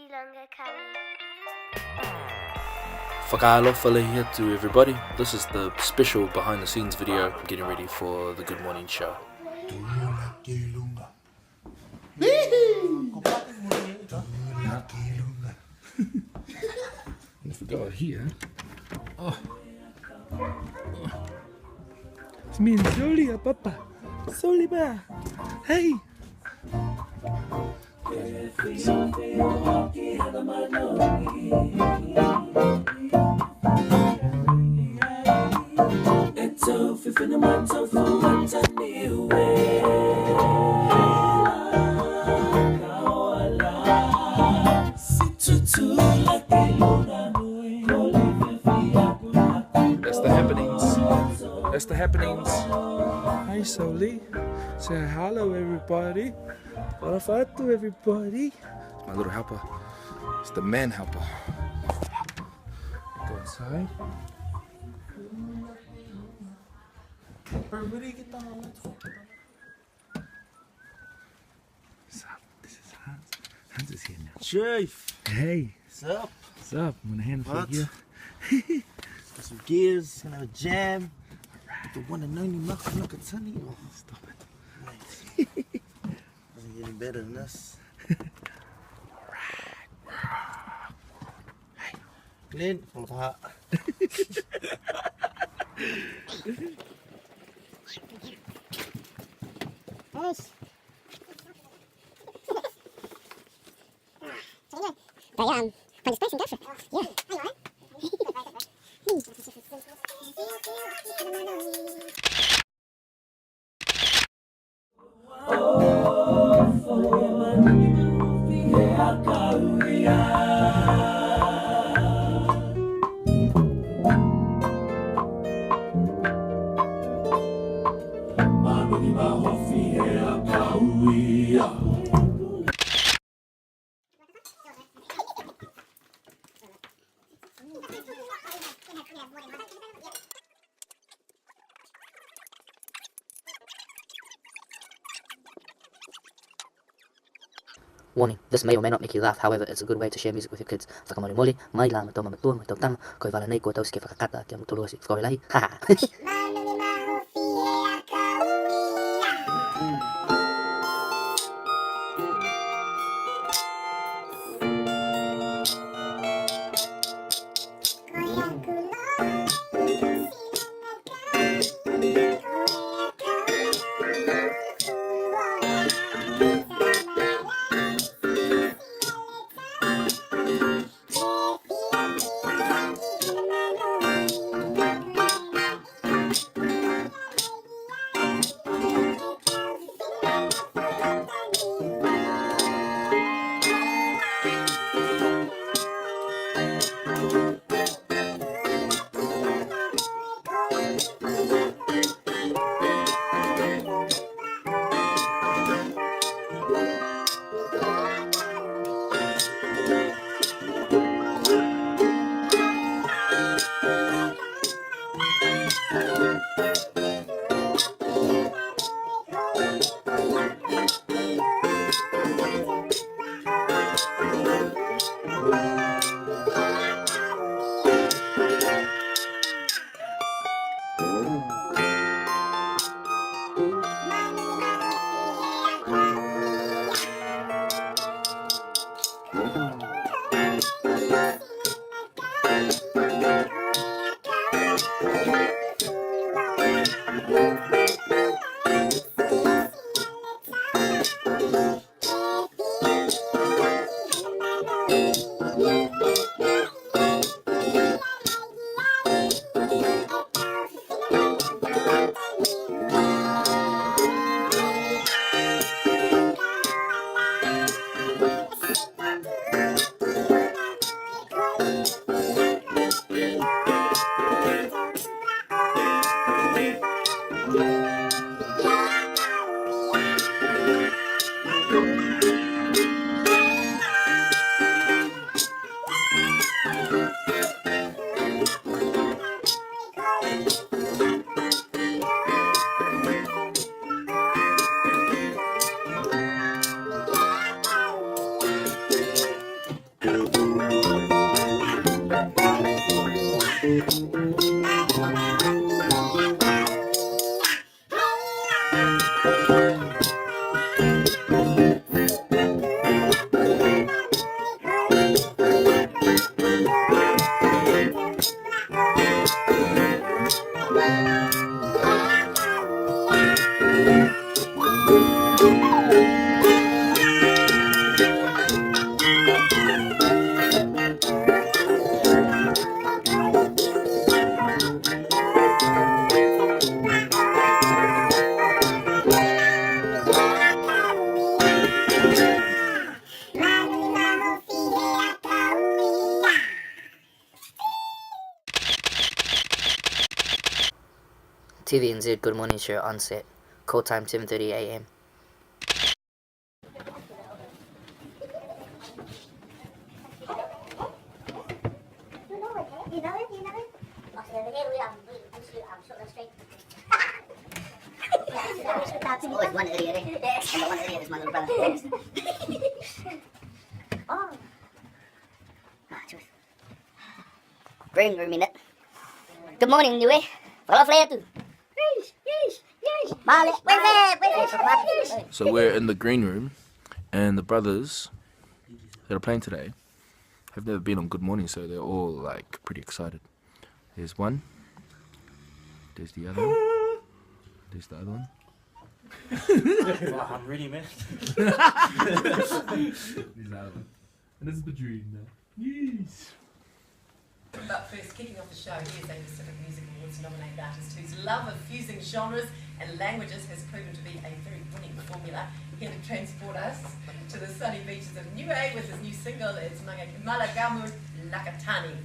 Fiti Lagakali. Whakaalofa here to everybody. This is the special behind the scenes video getting ready for the Good Morning show. I forgot here. It's me and Souly, Papa. Souly Bear. Hey. That's the happenings. That's the happenings. Hi Souly. Say hello everybody. Barafatu everybody. It's my little helper. It's the man helper. Go inside. What's up? This is Haanz. Haanz is here now. Chief! Hey. What's up? What's up? I'm gonna hand it you. Got some gears, gonna have a jam. With the one and only Lakatani. Oh, Stop it. nice. Doesn't get any better than this. Hey, Glenn, full of heart. Us. Find a space and go for it. Yeah. Warning, this may or may not make you laugh, however, it's a good way to share music with your kids. Whakamori mai la matoma matua mai tautama, koi wala nei kua tauske whakakata te amutolosi whakawelahi, haha. TVNZ Good Morning Show on set. Call time 7:30 a.m. Always one idiot, eh? And the one idiot is my little brother. Oh. Truth. Bring a minute. Good morning, Niue. Follow flare too. So we're in the green room, and the brothers that are playing today have never been on Good Morning, so they're all like pretty excited. There's one. There's the other one. There's the other one. Wow, I'm ready, man. There's the other one. And this is the dream now. Yes. But first, kicking off the show, here's a Pacific Music Awards nominated artist whose love of fusing genres and languages has proven to be a very winning formula. Here to transport us to the sunny beaches of Niue with his new single, it's Malakamu, Lakatani.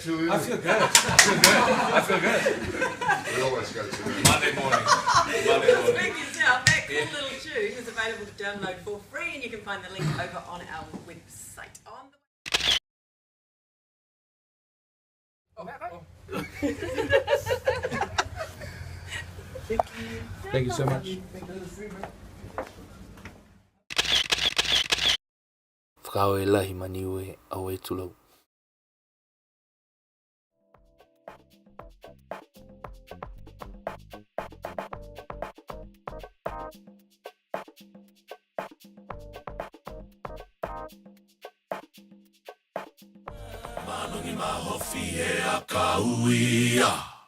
I feel good. I feel good. We always go to Monday morning. Speak yourself, that cool little tune is available to download for free, and you can find the link over on our website. Thank you so much. Whakao e lahi ma Niue au e tulau. Manongi mahofi e a kauia.